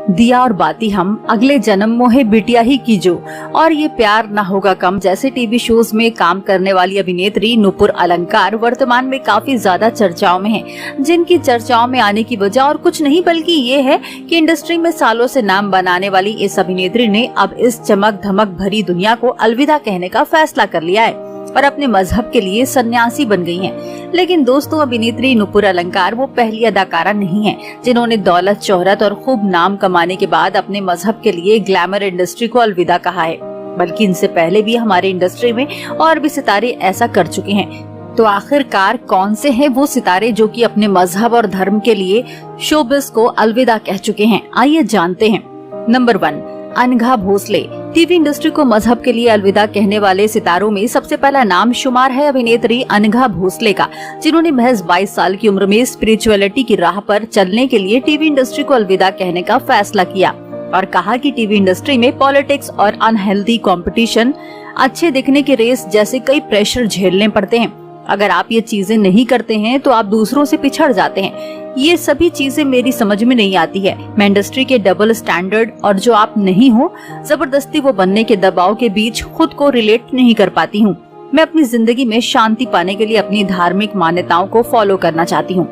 दिया और बाती हम, अगले जन्म मोहे बिटिया ही कीजो और ये प्यार ना होगा कम जैसे टीवी शोज में काम करने वाली अभिनेत्री नुपुर अलंकार वर्तमान में काफी ज्यादा चर्चाओं में हैं, जिनकी चर्चाओं में आने की वजह और कुछ नहीं बल्कि ये है कि इंडस्ट्री में सालों से नाम बनाने वाली इस अभिनेत्री ने अब इस चमक धमक भरी दुनिया को अलविदा कहने का फैसला कर लिया है और अपने मजहब के लिए सन्यासी बन गई हैं। लेकिन दोस्तों, अभिनेत्री नुपुर अलंकार वो पहली अदाकारा नहीं है जिन्होंने दौलत, शोहरत और खूब नाम कमाने के बाद अपने मजहब के लिए ग्लैमर इंडस्ट्री को अलविदा कहा है, बल्कि इनसे पहले भी हमारे इंडस्ट्री में और भी सितारे ऐसा कर चुके हैं। तो आखिरकार कौन से हैं वो सितारे जो कि अपने मजहब और धर्म के लिए शोबिस को अलविदा कह चुके हैं? आइए जानते हैं। Number 1, Anagha Bhosle. TV industry को मजहब के लिए अलविदा कहने वाले सितारों में सबसे पहला नाम शुमार है अभिनेत्री अनघा भोसले का, जिन्होंने महज 22 साल की उम्र में स्पिरिचुअलिटी की राह पर चलने के लिए टीवी इंडस्ट्री को अलविदा कहने का फैसला किया और कहा कि टीवी इंडस्ट्री में पॉलिटिक्स और अनहेल्दी कंपटीशन, अच्छे दिखने की रेस जैसे कई प्रेशर झेलने पड़ते हैं। अगर आप ये चीजें नहीं करते हैं तो आप दूसरों से पिछड़ जाते हैं। ये सभी चीजें मेरी समझ में नहीं आती है। मैं इंडस्ट्री के डबल स्टैंडर्ड और जो आप नहीं हो, जबरदस्ती वो बनने के दबाव के बीच खुद को रिलेट नहीं कर पाती हूँ। मैं अपनी जिंदगी में शांति पाने के लिए अपनी धार्मिक मान्यताओं को फॉलो करना चाहती हूँ।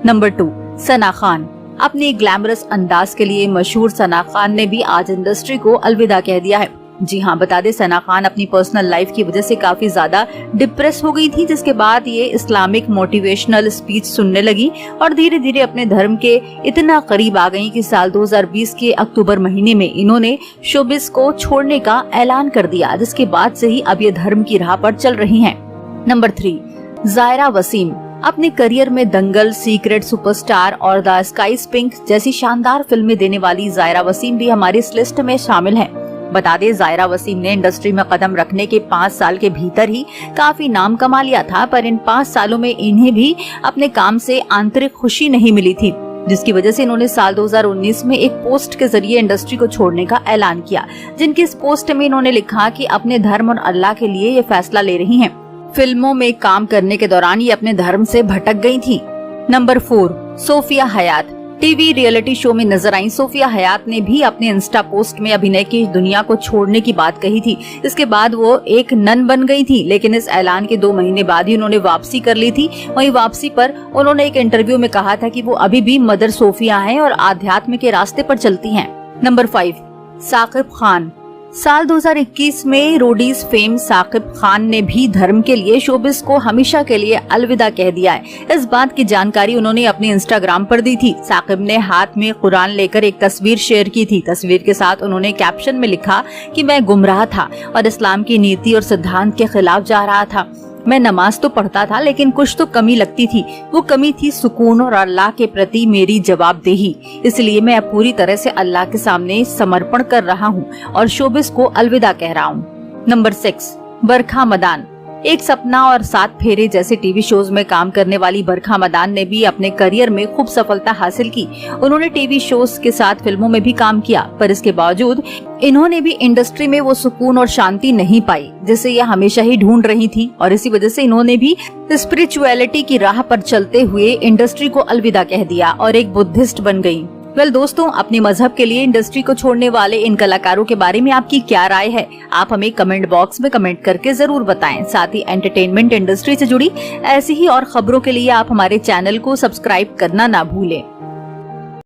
नंबर 2, सना खान। अपने ग्लैमरस अंदाज के लिए मशहूर सना खान ने भी आज इंडस्ट्री को अलविदा कह दिया है। जी हाँ, बता दें, सना खान अपनी पर्सनल लाइफ की वजह से काफी ज्यादा डिप्रेस हो गई थी, जिसके बाद ये इस्लामिक मोटिवेशनल स्पीच सुनने लगी और धीरे धीरे अपने धर्म के इतना करीब आ गई कि साल 2020 के अक्टूबर महीने में इन्होंने शोबिस को छोड़ने का ऐलान कर दिया, जिसके बाद से ही अब ये धर्म की राह पर चल रही हैं। नंबर 3, ज़ायरा वसीम। अपने करियर में दंगल, सीक्रेट सुपरस्टार और द स्काईज पिंक जैसी शानदार फिल्में देने वाली ज़ायरा वसीम भी हमारी इस लिस्ट में शामिल है। बता दें, ज़ायरा वसीम ने इंडस्ट्री में कदम रखने के 5 साल के भीतर ही काफी नाम कमा लिया था, पर इन 5 सालों में इन्हें भी अपने काम से आंतरिक खुशी नहीं मिली थी, जिसकी वजह से इन्होंने साल 2019 में एक पोस्ट के जरिए इंडस्ट्री को छोड़ने का ऐलान किया, जिनकी इस पोस्ट में इन्होंने लिखा कि अपने धर्म और अल्लाह के लिए ये फैसला ले रही हैं। फिल्मों में काम करने के दौरान ये अपने धर्म से भटक गई थी। नंबर 4, सोफिया हयात। टीवी रियलिटी शो में नजर आई सोफिया हयात ने भी अपने इंस्टा पोस्ट में अभिनय की दुनिया को छोड़ने की बात कही थी। इसके बाद वो एक नन बन गई थी, लेकिन इस ऐलान के 2 महीने बाद ही उन्होंने वापसी कर ली थी। वहीं वापसी पर उन्होंने एक इंटरव्यू में कहा था कि वो अभी भी मदर सोफिया हैं और आध्यात्म के रास्ते पर चलती हैं। नंबर 5, साकिब खान। साल 2021 में रोडीज फेम साकिब खान ने भी धर्म के लिए शोबिस को हमेशा के लिए अलविदा कह दिया है। इस बात की जानकारी उन्होंने अपने इंस्टाग्राम पर दी थी। साकिब ने हाथ में कुरान लेकर एक तस्वीर शेयर की थी। तस्वीर के साथ उन्होंने कैप्शन में लिखा कि मैं गुमराह था और इस्लाम की नीति और सिद्धांत के खिलाफ जा रहा था। मैं नमाज तो पढ़ता था, लेकिन कुछ तो कमी लगती थी। वो कमी थी सुकून और अल्लाह के प्रति मेरी जवाबदेही। इसलिए मैं अब पूरी तरह से अल्लाह के सामने समर्पण कर रहा हूँ और शोबिस को अलविदा कह रहा हूँ। नंबर 6, बरखा मदान। एक सपना और 7 फेरे जैसे टीवी शोज में काम करने वाली बरखा मदान ने भी अपने करियर में खूब सफलता हासिल की। उन्होंने टीवी शोज के साथ फिल्मों में भी काम किया, पर इसके बावजूद इन्होंने भी इंडस्ट्री में वो सुकून और शांति नहीं पाई जिसे ये हमेशा ही ढूंढ रही थी, और इसी वजह से इन्होंने भी स्पिरिचुअलिटी की राह पर चलते हुए इंडस्ट्री को अलविदा कह दिया और एक बुद्धिस्ट बन गयी। दोस्तों, अपने मजहब के लिए इंडस्ट्री को छोड़ने वाले इन कलाकारों के बारे में आपकी क्या राय है? आप हमें कमेंट बॉक्स में कमेंट करके जरूर बताएं। साथ ही एंटरटेनमेंट इंडस्ट्री से जुड़ी ऐसी ही और खबरों के लिए आप हमारे चैनल को सब्सक्राइब करना ना भूलें।